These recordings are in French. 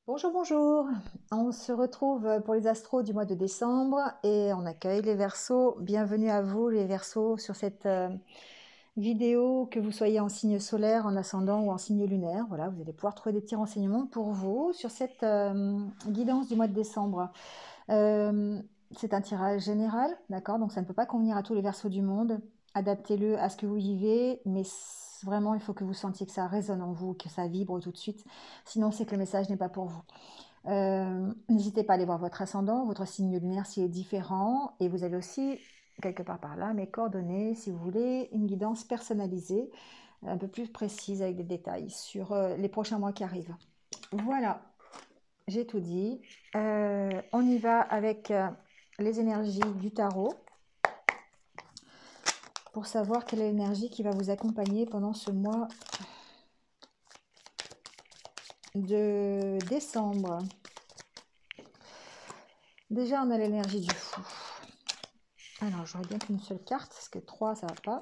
Bonjour, bonjour. On se retrouve pour les astros du mois de décembre et on accueille les Verseaux. Bienvenue à vous les Verseaux sur cette vidéo, que vous soyez en signe solaire, en ascendant ou en signe lunaire. Voilà, vous allez pouvoir trouver des petits renseignements pour vous sur cette guidance du mois de décembre. Euh, c'est un tirage général, d'accord? Donc ça ne peut pas convenir à tous les Verseaux du monde. Adaptez-le à ce que vous vivez, mais vraiment, il faut que vous sentiez que ça résonne en vous, que ça vibre tout de suite. Sinon, c'est que le message n'est pas pour vous. N'hésitez pas à aller voir votre ascendant, votre signe lunaire s'il est différent. Et vous avez aussi, quelque part par là, mes coordonnées si vous voulez une guidance personnalisée, un peu plus précise avec des détails sur les prochains mois qui arrivent. Voilà, j'ai tout dit. On y va avec les énergies du tarot pour savoir quelle est l'énergie qui va vous accompagner pendant ce mois de décembre. Déjà, on a l'énergie du fou. Alors, j'aurais bien qu'une seule carte, parce que 3, ça va pas.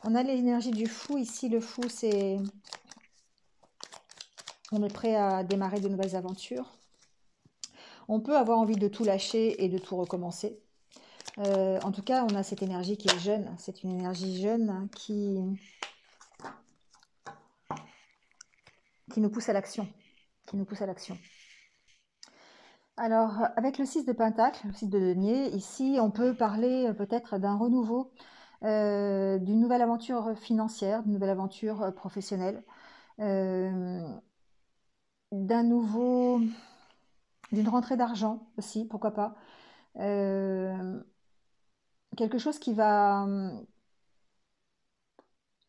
On a l'énergie du fou. Ici, le fou, c'est... On est prêt à démarrer de nouvelles aventures. On peut avoir envie de tout lâcher et de tout recommencer. En tout cas, on a cette énergie qui est jeune. C'est une énergie jeune qui nous pousse à l'action. Qui nous pousse à l'action. Alors, avec le 6 de Pentacle, le 6 de denier, ici, on peut parler peut-être d'un renouveau, d'une nouvelle aventure financière, d'une nouvelle aventure professionnelle, d'un nouveau, d'une rentrée d'argent aussi, pourquoi pas. Quelque chose qui va,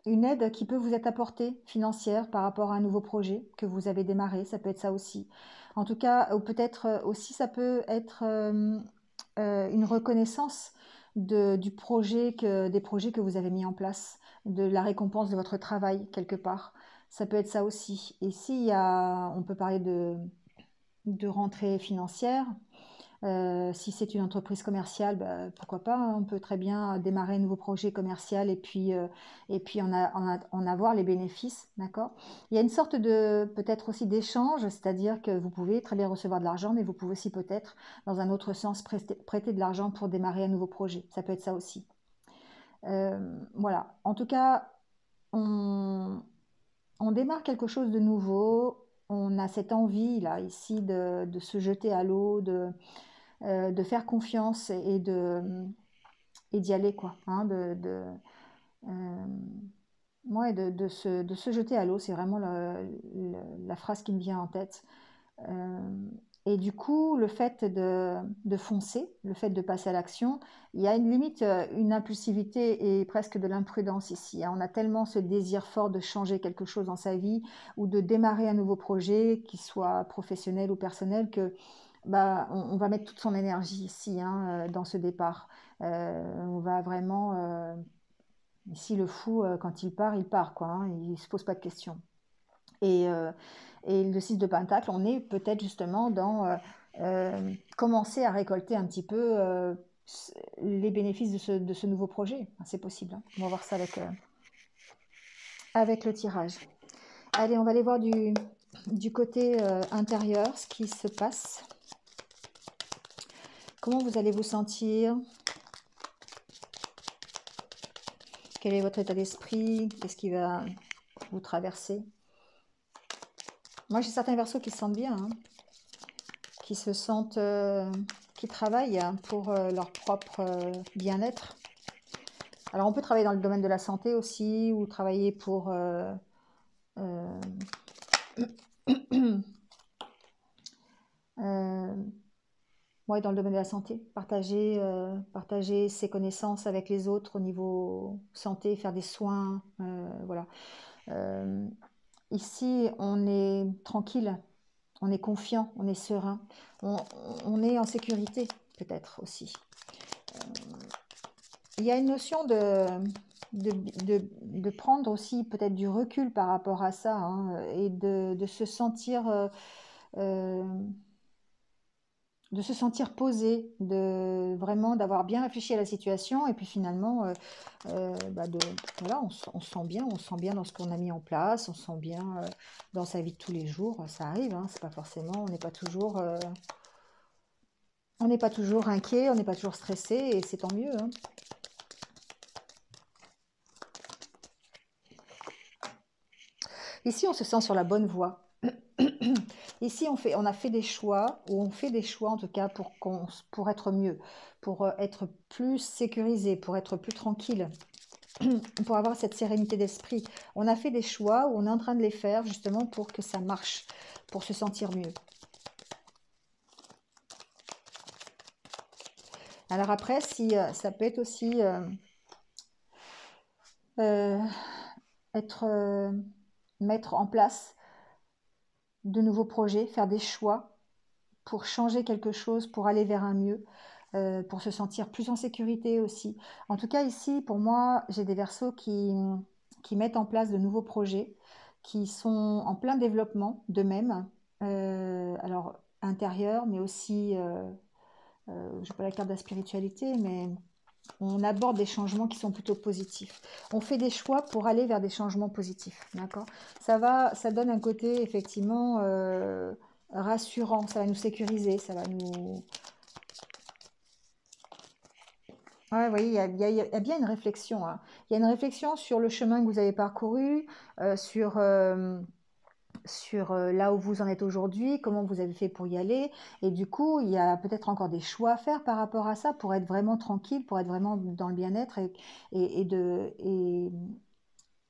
une aide qui peut vous être apportée financière par rapport à un nouveau projet que vous avez démarré, ça peut être ça aussi. En tout cas, ou peut-être aussi ça peut être une reconnaissance du projet des projets que vous avez mis en place, de la récompense de votre travail quelque part. Ça peut être ça aussi. Et s'il y a, on peut parler de rentrée financière. Si c'est une entreprise commerciale, bah, pourquoi pas, hein, on peut très bien démarrer un nouveau projet commercial et puis en avoir les bénéfices, d'accord. Il y a une sorte de peut-être aussi d'échange, c'est-à-dire que vous pouvez très bien recevoir de l'argent, mais vous pouvez aussi peut-être, dans un autre sens, prêter de l'argent pour démarrer un nouveau projet. Ça peut être ça aussi. Voilà. En tout cas, on, on démarre quelque chose de nouveau. On a cette envie là ici de se jeter à l'eau, de faire confiance et d'y aller, quoi. Hein, euh, ouais, de se jeter à l'eau, c'est vraiment la phrase qui me vient en tête. Euh, et du coup, le fait de foncer, le fait de passer à l'action, il y a une limite, une impulsivité et presque de l'imprudence ici. Hein. On a tellement ce désir fort de changer quelque chose dans sa vie ou de démarrer un nouveau projet, qu'il soit professionnel ou personnel, que bah, on va mettre toute son énergie ici, hein, dans ce départ. On va vraiment... ici, le fou, quand il part, quoi. Hein, il ne se pose pas de questions. Et, euh, et le 6 de Pentacle, on est peut-être justement dans commencer à récolter un petit peu les bénéfices de ce nouveau projet. C'est possible. Hein. On va voir ça avec le tirage. Allez, on va aller voir du côté intérieur ce qui se passe. Comment vous allez vous sentir? Quel est votre état d'esprit? Qu'est-ce qui va vous traverser? Moi, j'ai certains Verseaux qui se sentent bien, hein, qui se sentent, qui travaillent pour leur propre bien-être. Alors, on peut travailler dans le domaine de la santé aussi, ou travailler pour euh, euh, ouais, dans le domaine de la santé, partager ses connaissances avec les autres au niveau santé, faire des soins, voilà. Euh, Ici, on est tranquille, on est confiant, on est serein, on, on est en sécurité peut-être aussi. Il y a une notion de prendre aussi peut-être du recul par rapport à ça, hein, et de se sentir euh, de se sentir posé, de vraiment d'avoir bien réfléchi à la situation et puis finalement, bah voilà, on se sent bien dans ce qu'on a mis en place, on se sent bien dans sa vie de tous les jours. Ça arrive, hein, c'est pas forcément, on n'est pas toujours inquiet, on n'est pas toujours stressé et c'est tant mieux, hein. Ici, on se sent sur la bonne voie. Ici, on a fait des choix, ou on fait des choix en tout cas pour être mieux, pour être plus sécurisé, pour être plus tranquille, pour avoir cette sérénité d'esprit. On a fait des choix ou on est en train de les faire justement pour que ça marche, pour se sentir mieux. Alors après, si ça peut être aussi euh, être mettre en place de nouveaux projets, faire des choix pour changer quelque chose, pour aller vers un mieux, pour se sentir plus en sécurité aussi. En tout cas, ici, pour moi, j'ai des versos qui mettent en place de nouveaux projets, qui sont en plein développement d'eux-mêmes, alors intérieur, mais aussi, je n'ai pas la carte de la spiritualité, mais on aborde des changements qui sont plutôt positifs. On fait des choix pour aller vers des changements positifs, d'accord? Ça donne un côté effectivement rassurant, ça va nous sécuriser, ça va nous... Ouais, vous voyez, il y a bien une réflexion, hein. Il y a une réflexion sur le chemin que vous avez parcouru, sur là où vous en êtes aujourd'hui, comment vous avez fait pour y aller. Et du coup, il y a peut-être encore des choix à faire par rapport à ça pour être vraiment tranquille, pour être vraiment dans le bien-être et, et de,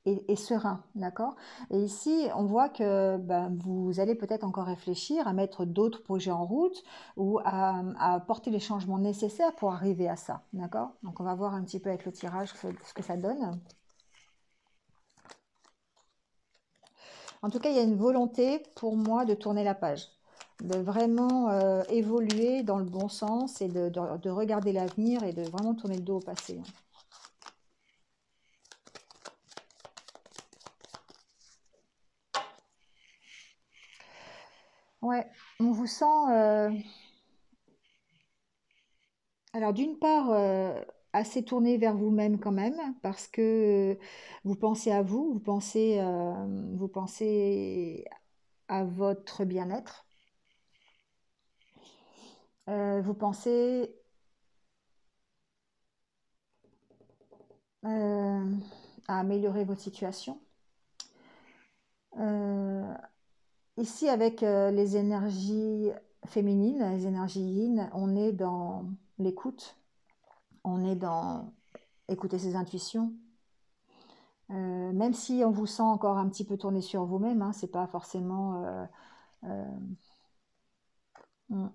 et serein, d'accord? Et ici, on voit que ben, vous allez peut-être encore réfléchir à mettre d'autres projets en route ou à apporter les changements nécessaires pour arriver à ça, d'accord? Donc, on va voir un petit peu avec le tirage ce que ça donne. En tout cas, il y a une volonté pour moi de tourner la page, de vraiment évoluer dans le bon sens et de regarder l'avenir et de vraiment tourner le dos au passé. Ouais, on vous sent... alors d'une part, assez tourné vers vous-même quand même, parce que vous pensez à vous, vous pensez à votre bien-être, vous pensez euh, à améliorer votre situation. Euh, Ici, avec les énergies féminines, les énergies yin, on est dans l'écoute, on est dans écouter ses intuitions. Même si on vous sent encore un petit peu tourné sur vous-même, hein, c'est pas forcément. Euh, mm.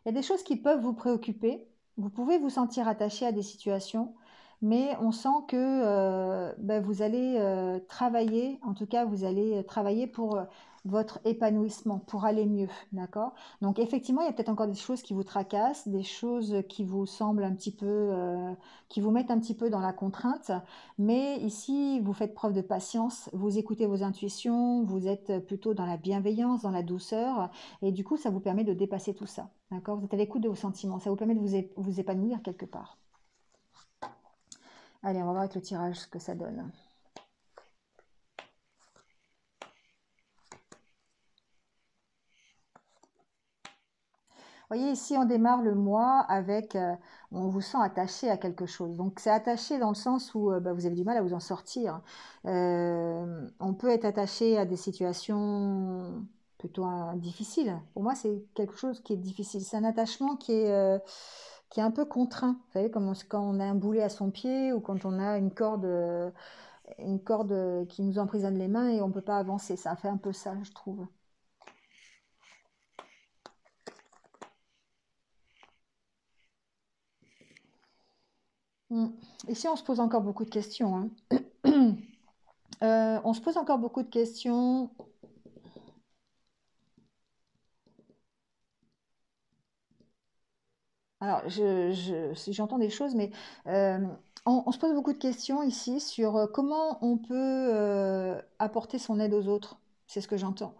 Il y a des choses qui peuvent vous préoccuper. Vous pouvez vous sentir attaché à des situations, mais on sent que ben, vous allez travailler, en tout cas, vous allez travailler pour votre épanouissement, pour aller mieux, d'accord? Donc effectivement, il y a peut-être encore des choses qui vous tracassent, des choses qui vous semblent un petit peu, qui vous mettent un petit peu dans la contrainte, mais ici, vous faites preuve de patience, vous écoutez vos intuitions, vous êtes plutôt dans la bienveillance, dans la douceur, et du coup, ça vous permet de dépasser tout ça. D'accord? Vous êtes à l'écoute de vos sentiments. Ça vous permet de vous épanouir quelque part. Allez, on va voir avec le tirage ce que ça donne. Vous voyez, ici, on démarre le mois avec, on vous sent attaché à quelque chose. Donc, c'est attaché dans le sens où bah, vous avez du mal à vous en sortir. On peut être attaché à des situations plutôt difficiles. Pour moi, c'est quelque chose qui est difficile. C'est un attachement qui est un peu contraint. Vous savez, comme quand on a un boulet à son pied ou quand on a une corde qui nous emprisonne les mains et on ne peut pas avancer. Ça fait un peu ça, je trouve. Mm. Ici, on se pose encore beaucoup de questions, hein. On se pose encore beaucoup de questions. Alors, si j'entends des choses, mais euh, on se pose beaucoup de questions ici sur comment on peut apporter son aide aux autres. C'est ce que j'entends.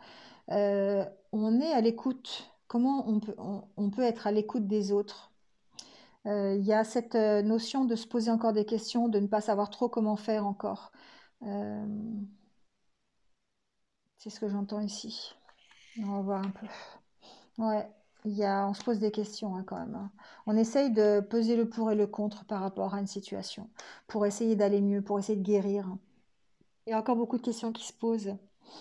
On est à l'écoute. Comment on peut être à l'écoute des autres? Il y a cette notion de se poser encore des questions, de ne pas savoir trop comment faire encore. Euh, c'est ce que j'entends ici. On va voir un peu. Ouais, on se pose des questions hein, quand même, hein. On essaye de peser le pour et le contre par rapport à une situation, pour essayer d'aller mieux, pour essayer de guérir. Il y a encore beaucoup de questions qui se posent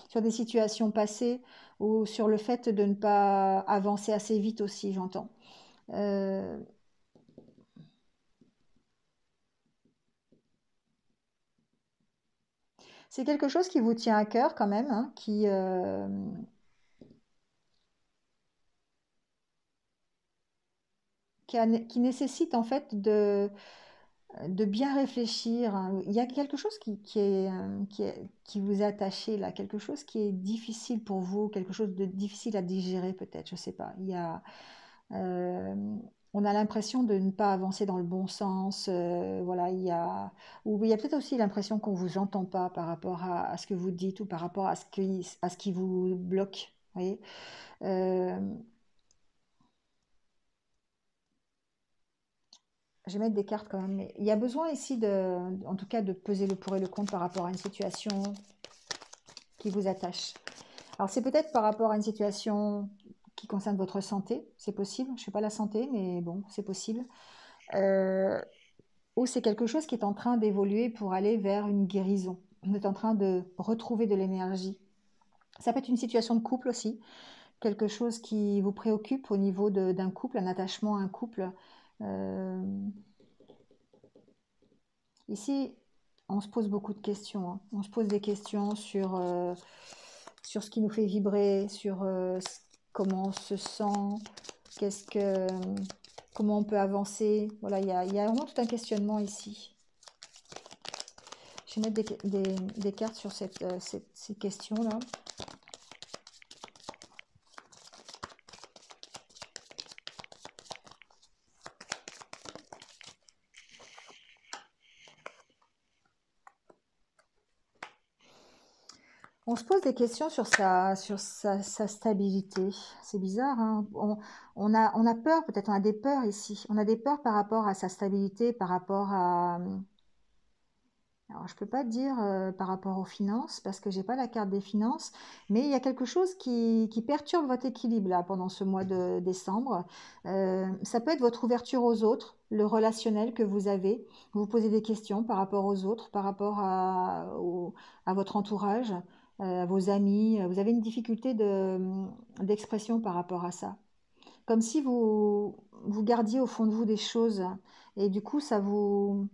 sur des situations passées ou sur le fait de ne pas avancer assez vite aussi, j'entends. Euh, c'est quelque chose qui vous tient à cœur quand même, hein, qui nécessite en fait de bien réfléchir, hein. Il y a quelque chose qui vous est attaché là, quelque chose qui est difficile pour vous, quelque chose de difficile à digérer peut-être, je sais pas. Euh, on a l'impression de ne pas avancer dans le bon sens, voilà, ou il y a peut-être aussi l'impression qu'on vous entend pas par rapport à ce que vous dites ou par rapport à ce qui vous bloque, vous voyez. Euh, je vais mettre des cartes quand même, mais il y a besoin ici en tout cas, de peser le pour et le contre par rapport à une situation qui vous attache. Alors c'est peut-être par rapport à une situation qui concerne votre santé, c'est possible. Je ne sais pas la santé, mais bon, c'est possible. Euh, ou c'est quelque chose qui est en train d'évoluer pour aller vers une guérison. Vous êtes en train de retrouver de l'énergie. Ça peut être une situation de couple aussi, quelque chose qui vous préoccupe au niveau d'un couple, un attachement à un couple. Euh, ici, on se pose beaucoup de questions, hein. On se pose des questions sur ce qui nous fait vibrer, sur comment on se sent, qu'est-ce que, comment on peut avancer. Voilà, il y a vraiment tout un questionnement ici. Je vais mettre des cartes sur ces questions-là. On se pose des questions sur sa stabilité. C'est bizarre, hein. On a peur, peut-être on a des peurs ici. On a des peurs par rapport à sa stabilité, par rapport à... Alors, je ne peux pas dire par rapport aux finances, parce que j'ai pas la carte des finances, mais il y a quelque chose qui perturbe votre équilibre là, pendant ce mois de décembre. Ça peut être votre ouverture aux autres, le relationnel que vous avez. Vous vous posez des questions par rapport aux autres, par rapport à votre entourage, à vos amis. Vous avez une difficulté d'expression par rapport à ça. Comme si vous gardiez au fond de vous des choses et du coup ça vous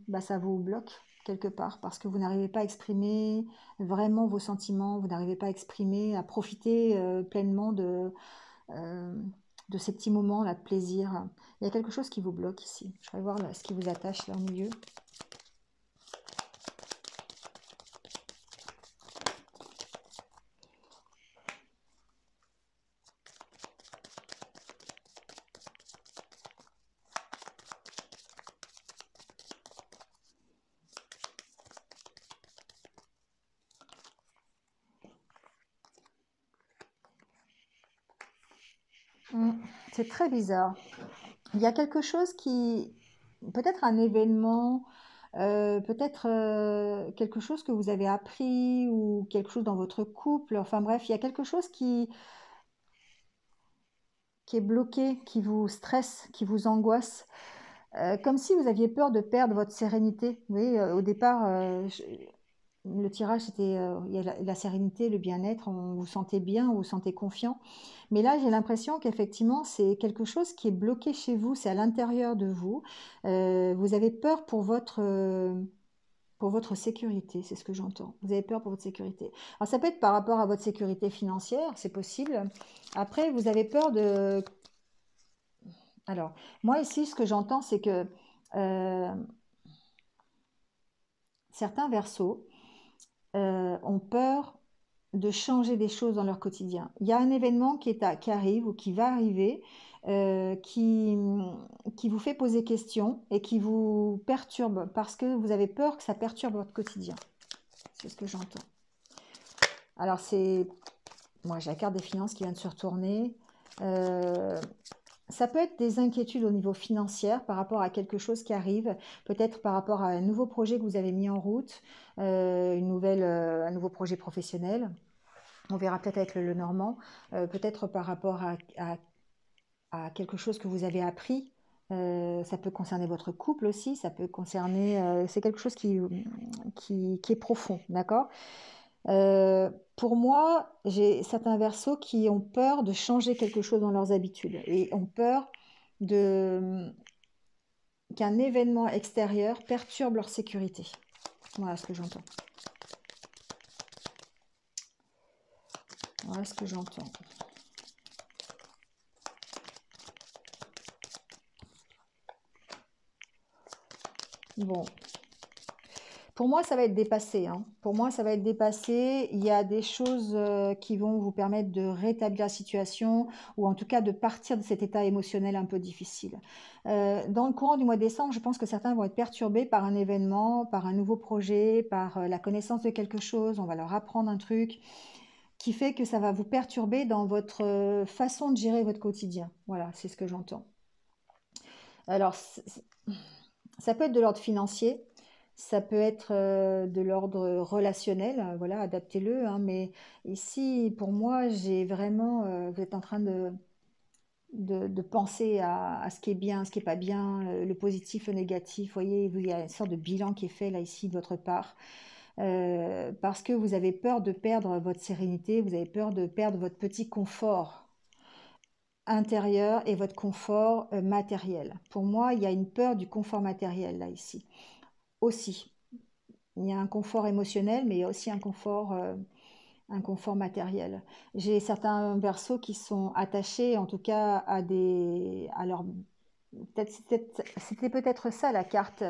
bloque quelque part parce que vous n'arrivez pas à exprimer vraiment vos sentiments, vous n'arrivez pas à exprimer, à profiter pleinement euh, de ces petits moments là de plaisir. Il y a quelque chose qui vous bloque ici. Je vais voir là, ce qui vous attache là au milieu. Mm. C'est très bizarre. Il y a quelque chose peut-être un événement, peut-être quelque chose que vous avez appris ou quelque chose dans votre couple. Enfin bref, il y a quelque chose qui est bloqué, qui vous stresse, qui vous angoisse. Comme si vous aviez peur de perdre votre sérénité. Vous voyez, au départ, le tirage, c'était il y a la sérénité, le bien-être, on vous sentez bien, vous vous sentez confiant. Mais là, j'ai l'impression qu'effectivement, c'est quelque chose qui est bloqué chez vous, c'est à l'intérieur de vous. Vous avez peur pour votre sécurité, c'est ce que j'entends. Vous avez peur pour votre sécurité. Alors ça peut être par rapport à votre sécurité financière, c'est possible. Après, vous avez peur de... Alors, moi ici, ce que j'entends, c'est que euh, certains versos ont peur de changer des choses dans leur quotidien. Il y a un événement qui arrive ou qui va arriver, euh, qui, qui vous fait poser question et qui vous perturbe parce que vous avez peur que ça perturbe votre quotidien. C'est ce que j'entends. Alors Moi, j'ai la carte des finances qui vient de se retourner. Euh, Ça peut être des inquiétudes au niveau financier par rapport à quelque chose qui arrive, peut-être par rapport à un nouveau projet que vous avez mis en route, un nouveau projet professionnel. On verra peut-être avec le Normand, peut-être par rapport à quelque chose que vous avez appris. Ça peut concerner votre couple aussi, ça peut concerner, c'est quelque chose qui est profond, d'accord? Pour moi, j'ai certains versos qui ont peur de changer quelque chose dans leurs habitudes et ont peur de qu'un événement extérieur perturbe leur sécurité. Voilà ce que j'entends. Voilà ce que j'entends. Bon, pour moi, ça va être dépassé, hein. Pour moi, ça va être dépassé. Il y a des choses qui vont vous permettre de rétablir la situation ou en tout cas de partir de cet état émotionnel un peu difficile. Dans le courant du mois de décembre, je pense que certains vont être perturbés par un événement, par un nouveau projet, par la connaissance de quelque chose. On va leur apprendre un truc qui fait que ça va vous perturber dans votre façon de gérer votre quotidien. Voilà, c'est ce que j'entends. Alors, ça peut être de l'ordre financier, ça peut être de l'ordre relationnel, voilà, adaptez-le, hein, mais ici, pour moi, j'ai vraiment, vous êtes en train de penser à ce qui est bien, ce qui est pas bien, le positif, le négatif, vous voyez, il y a une sorte de bilan qui est fait là, ici, de votre part, parce que vous avez peur de perdre votre sérénité, vous avez peur de perdre votre petit confort intérieur et votre confort matériel. Pour moi, il y a une peur du confort matériel là ici. Aussi, il y a un confort émotionnel, mais il y a aussi un confort matériel. J'ai certains versos qui sont attachés, en tout cas, à leur... C'était peut-être ça la carte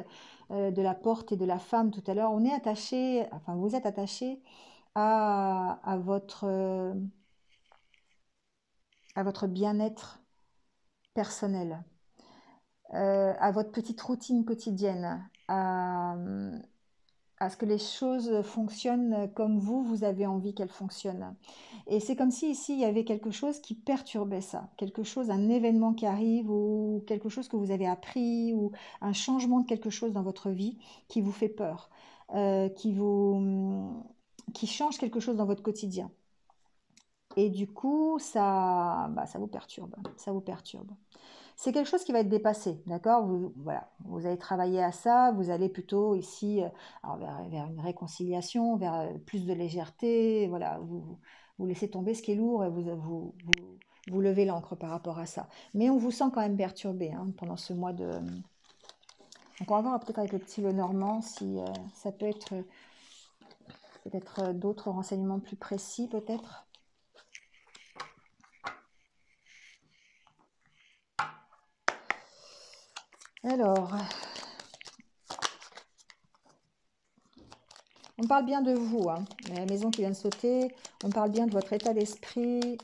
de la porte et de la femme tout à l'heure. On est attaché, enfin vous êtes attaché à votre bien-être personnel, à votre petite routine quotidienne, à ce que les choses fonctionnent comme vous avez envie qu'elles fonctionnent. Et c'est comme si ici, il y avait quelque chose qui perturbait ça, quelque chose, un événement qui arrive ou quelque chose que vous avez appris ou un changement de quelque chose dans votre vie qui vous fait peur, qui change quelque chose dans votre quotidien. Et du coup, ça vous perturbe, ça vous perturbe. C'est quelque chose qui va être dépassé, d'accord? Voilà, vous allez travailler à ça, vous allez plutôt ici alors vers une réconciliation, vers plus de légèreté, voilà, vous laissez tomber ce qui est lourd et vous levez l'ancre par rapport à ça. Mais on vous sent quand même perturbé hein, pendant ce mois de... Donc on va voir peut-être avec le petit Lenormand si ça peut être peut-être d'autres renseignements plus précis peut-être. Alors, on parle bien de vous, hein. La maison qui vient de sauter, on parle bien de votre état d'esprit.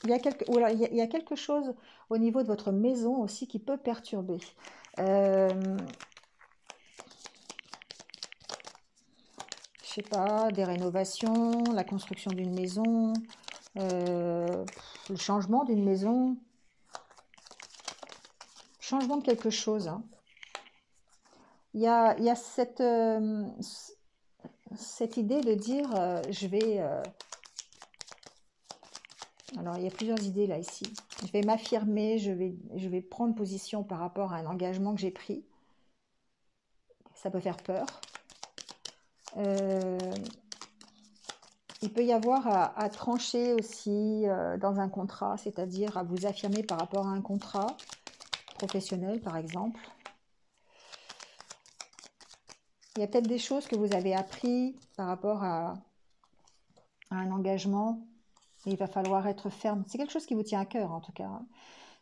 Il y a quelque chose au niveau de votre maison aussi qui peut perturber. Je sais pas, des rénovations, la construction d'une maison, euh, le changement d'une maison, changement de quelque chose, hein. Il y a cette idée de dire je vais... alors il y a plusieurs idées là ici. Je vais m'affirmer, je vais prendre position par rapport à un engagement que j'ai pris. Ça peut faire peur. Euh, il peut y avoir à trancher aussi dans un contrat, c'est-à-dire à vous affirmer par rapport à un contrat professionnel par exemple. Il y a peut-être des choses que vous avez appris par rapport à un engagement et il va falloir être ferme. C'est quelque chose qui vous tient à cœur en tout cas, hein.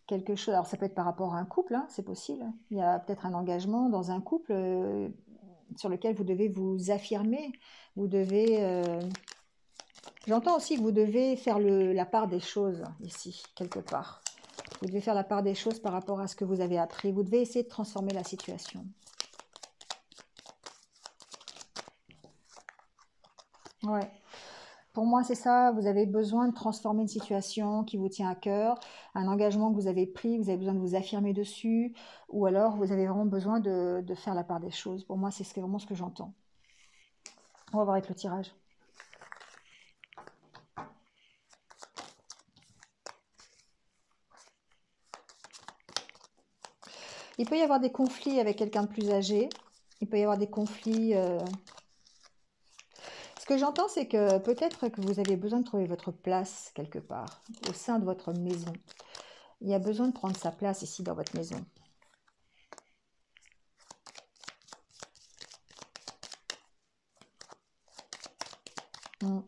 Quelque chose, alors ça peut être par rapport à un couple, hein, c'est possible. Il y a peut-être un engagement dans un couple sur lequel vous devez vous affirmer. Vous devez... j'entends aussi que vous devez faire la part des choses ici, quelque part. Vous devez faire la part des choses par rapport à ce que vous avez appris. Vous devez essayer de transformer la situation. Ouais. Pour moi, c'est ça. Vous avez besoin de transformer une situation qui vous tient à cœur, un engagement que vous avez pris, vous avez besoin de vous affirmer dessus, ou alors vous avez vraiment besoin de faire la part des choses. Pour moi, c'est vraiment ce que j'entends. On va voir avec le tirage. Il peut y avoir des conflits avec quelqu'un de plus âgé. Il peut y avoir des conflits. Ce que j'entends, c'est que peut-être que vous avez besoin de trouver votre place quelque part, au sein de votre maison. Il y a besoin de prendre sa place ici dans votre maison. Mm.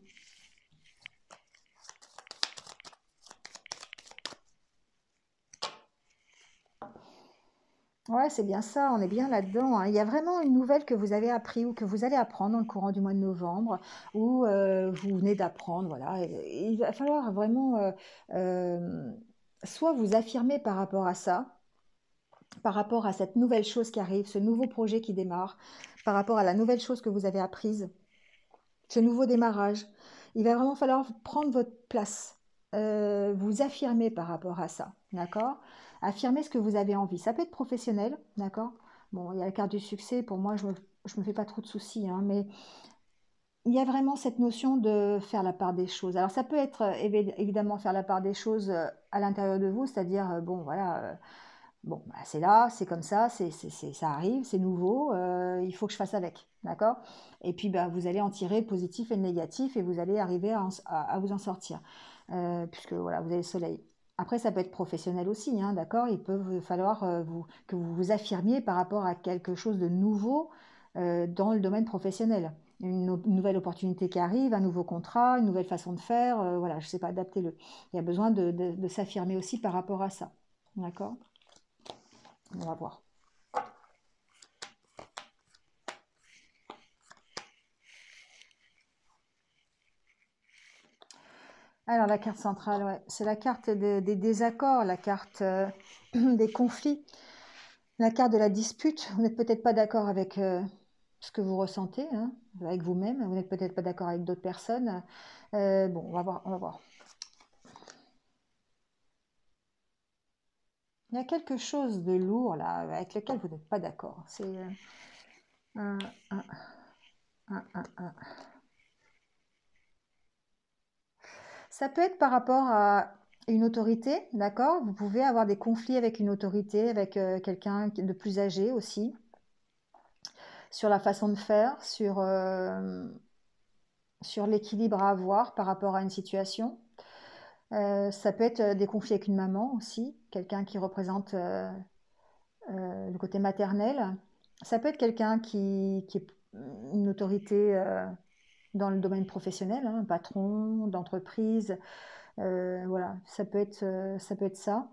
Ouais, c'est bien ça, on est bien là-dedans, hein. Il y a vraiment une nouvelle que vous avez appris ou que vous allez apprendre dans le courant du mois de novembre, ou vous venez d'apprendre, voilà. Et il va falloir vraiment euh, soit vous affirmer par rapport à ça, par rapport à cette nouvelle chose qui arrive, ce nouveau projet qui démarre, par rapport à la nouvelle chose que vous avez apprise, ce nouveau démarrage. Il va vraiment falloir prendre votre place, vous affirmer par rapport à ça, d'accord? Affirmer ce que vous avez envie. Ça peut être professionnel, d'accord? Bon, il y a la carte du succès, pour moi, je me fais pas trop de soucis, hein, mais il y a vraiment cette notion de faire la part des choses. Alors ça peut être évidemment faire la part des choses à l'intérieur de vous, c'est-à-dire, bon, voilà, bon, bah, c'est là, c'est comme ça, ça arrive, c'est nouveau, il faut que je fasse avec, d'accord? Et puis bah, vous allez en tirer positif et négatif et vous allez arriver à vous en sortir, puisque voilà, vous avez le soleil. Après, ça peut être professionnel aussi, hein, d'accord? Il peut falloir que vous vous affirmiez par rapport à quelque chose de nouveau dans le domaine professionnel. Une nouvelle opportunité qui arrive, un nouveau contrat, une nouvelle façon de faire, voilà, je ne sais pas, adaptez-le. Il y a besoin de s'affirmer aussi par rapport à ça, d'accord? On va voir. Alors la carte centrale, ouais, c'est la carte des désaccords, la carte des conflits, la carte de la dispute. Vous n'êtes peut-être pas d'accord avec ce que vous ressentez, hein, avec vous-même. Vous n'êtes peut-être pas d'accord avec d'autres personnes. Bon, on va voir, on va voir. Il y a quelque chose de lourd là, avec lequel vous n'êtes pas d'accord. C'est un, un, un. Ça peut être par rapport à une autorité, d'accord? Vous pouvez avoir des conflits avec une autorité, avec quelqu'un de plus âgé aussi, sur la façon de faire, sur l'équilibre à avoir par rapport à une situation. Ça peut être des conflits avec une maman aussi, quelqu'un qui représente le côté maternel. Ça peut être quelqu'un qui est une autorité dans le domaine professionnel, hein, un patron d'entreprise. Voilà, ça peut être ça.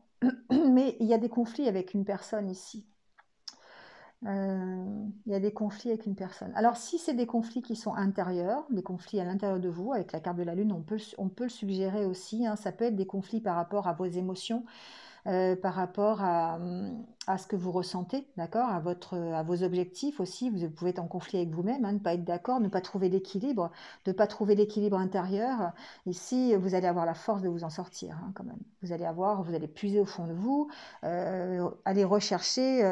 Mais il y a des conflits avec une personne ici. Il y a des conflits avec une personne. Alors, si c'est des conflits qui sont intérieurs, des conflits à l'intérieur de vous, avec la carte de la Lune, on peut le suggérer aussi, hein. Ça peut être des conflits par rapport à vos émotions, par rapport à ce que vous ressentez, d'accord, à vos objectifs aussi. Vous pouvez être en conflit avec vous-même, hein, ne pas être d'accord, ne pas trouver l'équilibre, de ne pas trouver l'équilibre intérieur. Ici, vous allez avoir la force de vous en sortir, hein, quand même. Vous allez puiser au fond de vous, aller rechercher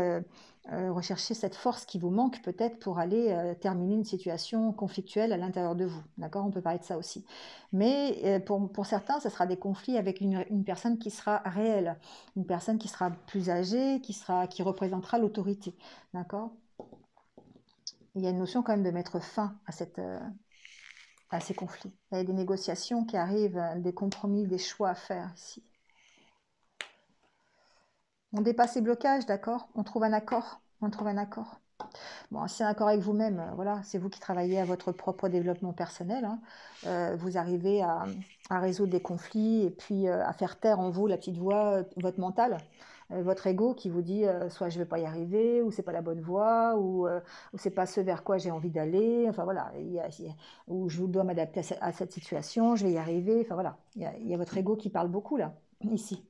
cette force qui vous manque peut-être pour aller terminer une situation conflictuelle à l'intérieur de vous. D'accord? On peut parler de ça aussi. Mais pour certains, ce sera des conflits avec une personne qui sera réelle, une personne qui sera plus âgée, qui représentera l'autorité. D'accord? Il y a une notion quand même de mettre fin à ces conflits. Il y a des négociations qui arrivent, des compromis, des choix à faire ici. On dépasse les blocages, d'accord? On trouve un accord. On trouve un accord. Bon, c'est un accord avec vous-même, voilà, c'est vous qui travaillez à votre propre développement personnel, hein. Vous arrivez à résoudre des conflits et puis à faire taire en vous la petite voix, votre mental, votre ego qui vous dit soit je ne vais pas y arriver, ou c'est pas la bonne voie, ou c'est pas ce vers quoi j'ai envie d'aller, enfin voilà, ou je dois m'adapter à cette situation, je vais y arriver, enfin voilà, il y a votre ego qui parle beaucoup là, ici.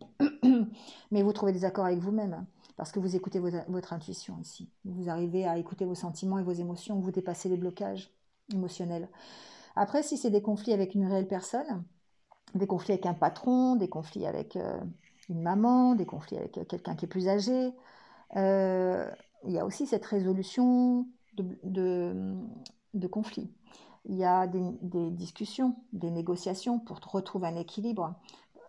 Mais vous trouvez des accords avec vous-même, hein, parce que vous écoutez votre intuition ici. Vous arrivez à écouter vos sentiments et vos émotions, vous dépassez les blocages émotionnels. Après, si c'est des conflits avec une réelle personne, des conflits avec un patron, des conflits avec une maman, des conflits avec quelqu'un qui est plus âgé, euh, il y a aussi cette résolution de conflits. Il y a des discussions, des négociations pour retrouver un équilibre.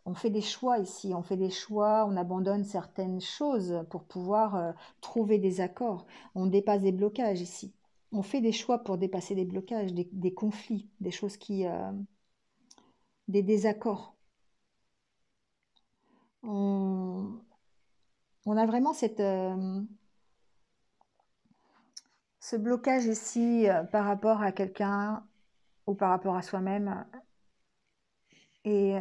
On fait des choix ici, on fait des choix, on abandonne certaines choses pour pouvoir trouver des accords. On dépasse des blocages ici. On fait des choix pour dépasser des blocages, des conflits, des choses des désaccords. On, on a vraiment ce blocage ici par rapport à quelqu'un ou par rapport à soi-même. Et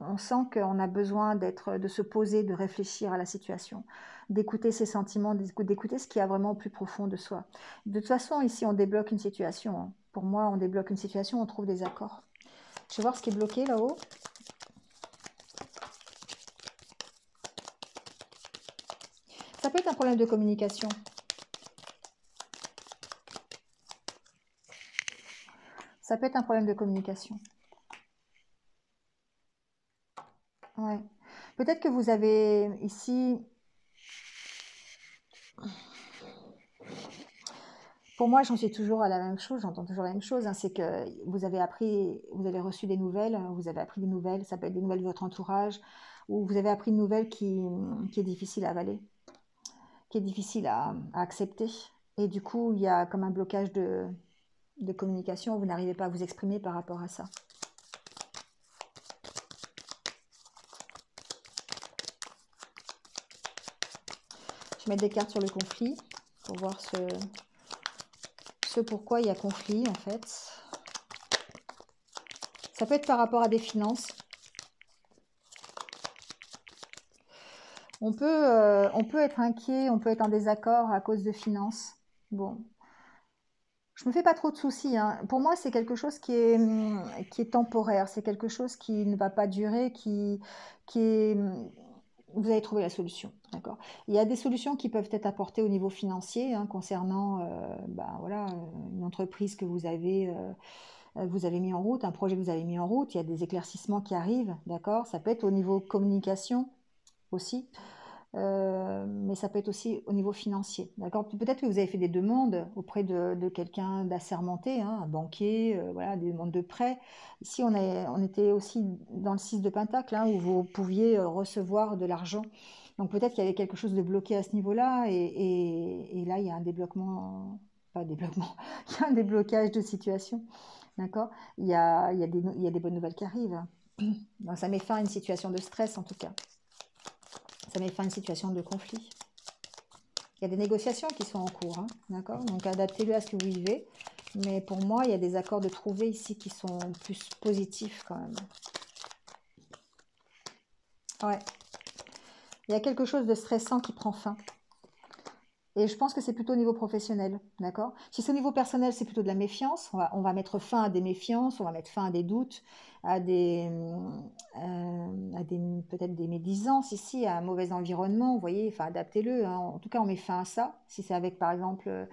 on sent qu'on a besoin de se poser, de réfléchir à la situation, d'écouter ses sentiments, d'écouter ce qu'il y a vraiment au plus profond de soi. De toute façon, ici, on débloque une situation, hein. Pour moi, on débloque une situation, on trouve des accords. Je vais voir ce qui est bloqué là-haut. Ça peut être un problème de communication. Ça peut être un problème de communication. Ouais. Peut-être que vous avez ici... Pour moi, j'en suis toujours à la même chose, j'entends toujours la même chose, hein, c'est que vous avez appris, vous avez reçu des nouvelles, vous avez appris des nouvelles, ça peut être des nouvelles de votre entourage, ou vous avez appris une nouvelle qui est difficile à avaler, qui est difficile à accepter. Et du coup, il y a comme un blocage de communication, vous n'arrivez pas à vous exprimer par rapport à ça. Je vais mettre des cartes sur le conflit pour voir ce pourquoi il y a conflit en fait. Ça peut être par rapport à des finances. On peut être inquiet, on peut être en désaccord à cause de finances. Bon, je me fais pas trop de soucis, hein. Pour moi, c'est quelque chose qui est temporaire. C'est quelque chose qui ne va pas durer, qui est... Vous allez trouver la solution, d'accord? Il y a des solutions qui peuvent être apportées au niveau financier, hein, concernant ben, voilà, une entreprise que vous avez mis en route, un projet que vous avez mis en route. Il y a des éclaircissements qui arrivent, d'accord? Ça peut être au niveau communication aussi. Mais ça peut être aussi au niveau financier. D'accord? Peut-être que vous avez fait des demandes auprès de quelqu'un d'assermenté, hein, un banquier, voilà, des demandes de prêt. Ici, on était aussi dans le 6 de Pentacle, hein, où vous pouviez recevoir de l'argent. Donc peut-être qu'il y avait quelque chose de bloqué à ce niveau-là, et là, il y a un débloquement, pas développement, il y a un déblocage de situation. D'accord? Il y a des bonnes nouvelles qui arrivent. Donc, ça met fin à une situation de stress, en tout cas. Ça met fin à une situation de conflit. Il y a des négociations qui sont en cours, hein, d'accord? Donc adaptez-le à ce que vous vivez. Mais pour moi, il y a des accords de trouver ici qui sont plus positifs quand même. Ouais. Il y a quelque chose de stressant qui prend fin. Et je pense que c'est plutôt au niveau professionnel, d'accord? Si c'est au niveau personnel, c'est plutôt de la méfiance. On va mettre fin à des méfiances, on va mettre fin à des doutes, à des peut-être des médisances ici, à un mauvais environnement. Vous voyez, enfin, adaptez-le, hein. En tout cas, on met fin à ça. Si c'est avec, par exemple,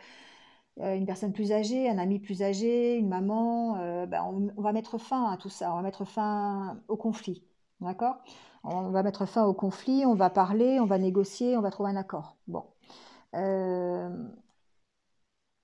une personne plus âgée, un ami plus âgé, une maman, ben, on va mettre fin à tout ça. On va mettre fin au conflit, d'accord? On va mettre fin au conflit, on va parler, on va négocier, on va trouver un accord. Bon. Euh,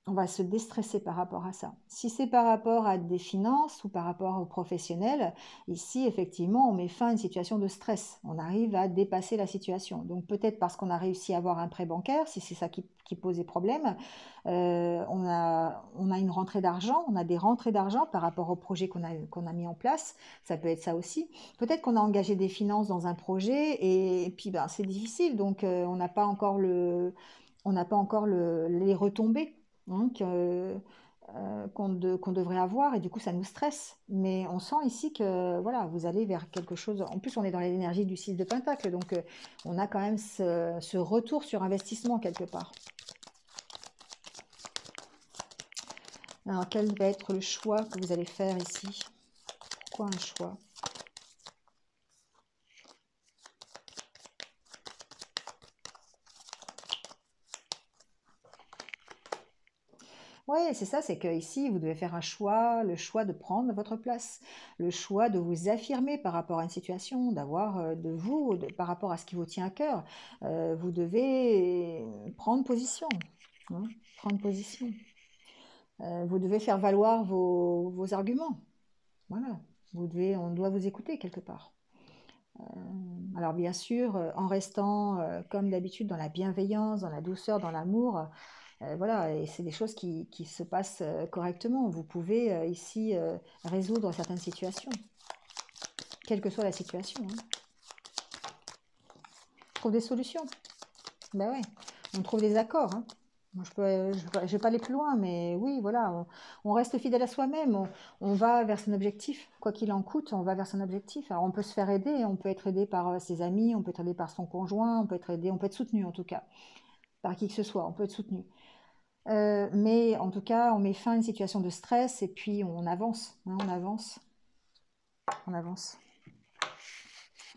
on va se déstresser par rapport à ça. Si c'est par rapport à des finances ou par rapport aux professionnels, ici, effectivement, on met fin à une situation de stress. On arrive à dépasser la situation. Donc peut-être parce qu'on a réussi à avoir un prêt bancaire, si c'est ça qui posait problème, on a une rentrée d'argent, on a des rentrées d'argent par rapport au projet qu'on a mis en place. Ça peut être ça aussi. Peut-être qu'on a engagé des finances dans un projet et puis ben, c'est difficile, donc on n'a pas encore les retombées, hein, qu'on devrait avoir, et du coup ça nous stresse. Mais on sent ici que voilà, vous allez vers quelque chose. En plus, on est dans l'énergie du 6 de Pentacle, donc on a quand même ce retour sur investissement quelque part. Alors, quel va être le choix que vous allez faire ici? Pourquoi un choix? Ouais, c'est ça, c'est que ici, vous devez faire un choix, le choix de prendre votre place, le choix de vous affirmer par rapport à une situation, d'avoir de vous, par rapport à ce qui vous tient à cœur. Vous devez prendre position, hein, prendre position. Vous devez faire valoir vos arguments. Voilà. On doit vous écouter quelque part. Alors bien sûr, en restant comme d'habitude dans la bienveillance, dans la douceur, dans l'amour, voilà, et c'est des choses qui se passent correctement. Vous pouvez ici résoudre certaines situations, quelle que soit la situation, hein. On trouve des solutions. Ben ouais, on trouve des accords, hein. Moi, je vais pas aller plus loin, mais oui, voilà, on reste fidèle à soi-même, on va vers son objectif, quoi qu'il en coûte, on va vers son objectif. Alors on peut se faire aider, on peut être aidé par ses amis, on peut être aidé par son conjoint, on peut être aidé, on peut être soutenu en tout cas, par qui que ce soit, on peut être soutenu. Mais en tout cas, on met fin à une situation de stress et puis on avance, hein, on avance, on avance.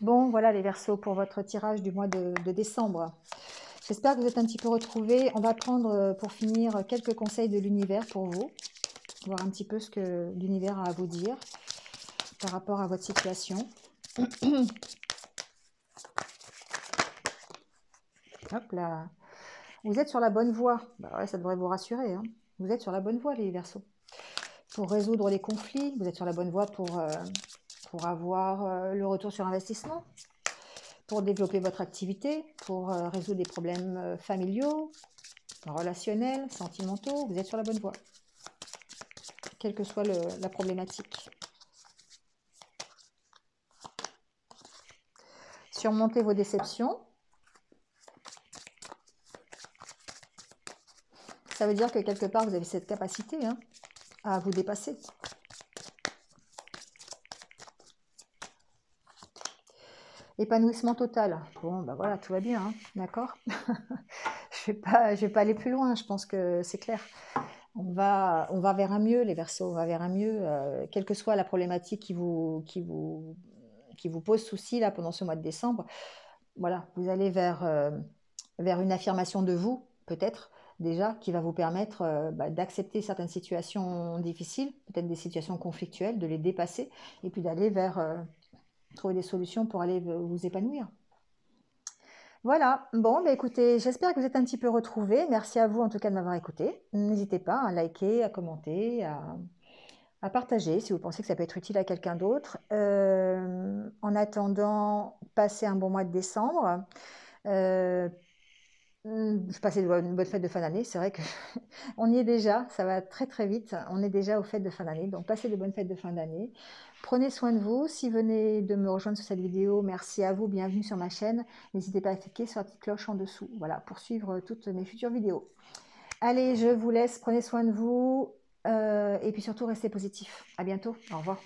Bon, voilà les Verseaux pour votre tirage du mois de décembre. J'espère que vous êtes un petit peu retrouvés. On va prendre pour finir quelques conseils de l'univers pour vous, voir un petit peu ce que l'univers a à vous dire par rapport à votre situation. Hop là. Vous êtes sur la bonne voie. Bah ouais, ça devrait vous rassurer, hein. Vous êtes sur la bonne voie, les Verseaux. Pour résoudre les conflits, vous êtes sur la bonne voie pour avoir le retour sur investissement, pour développer votre activité, pour résoudre des problèmes familiaux, relationnels, sentimentaux. Vous êtes sur la bonne voie, quelle que soit la problématique. Surmontez vos déceptions. Ça veut dire que quelque part, vous avez cette capacité, hein, à vous dépasser. Épanouissement total. Bon, ben voilà, tout va bien, hein, d'accord. Je vais pas aller plus loin, je pense que c'est clair. On va vers un mieux, les Verseaux, on va vers un mieux, quelle que soit la problématique qui vous pose souci là pendant ce mois de décembre. Voilà, vous allez vers une affirmation de vous, peut-être déjà, qui va vous permettre d'accepter certaines situations difficiles, peut-être des situations conflictuelles, de les dépasser, et puis d'aller vers trouver des solutions pour aller vous épanouir. Voilà, bon, bah écoutez, j'espère que vous êtes un petit peu retrouvés. Merci à vous en tout cas de m'avoir écouté. N'hésitez pas à liker, à commenter, à partager si vous pensez que ça peut être utile à quelqu'un d'autre. En attendant, passez un bon mois de décembre. Je passais une bonne fête de fin d'année. C'est vrai que on y est déjà, ça va très très vite. On est déjà aux fêtes de fin d'année, donc passez de bonnes fêtes de fin d'année. Prenez soin de vous. Si vous venez de me rejoindre sur cette vidéo, merci à vous, bienvenue sur ma chaîne. N'hésitez pas à cliquer sur la petite cloche en dessous, voilà, pour suivre toutes mes futures vidéos. Allez, je vous laisse, prenez soin de vous et puis surtout restez positif. À bientôt, au revoir.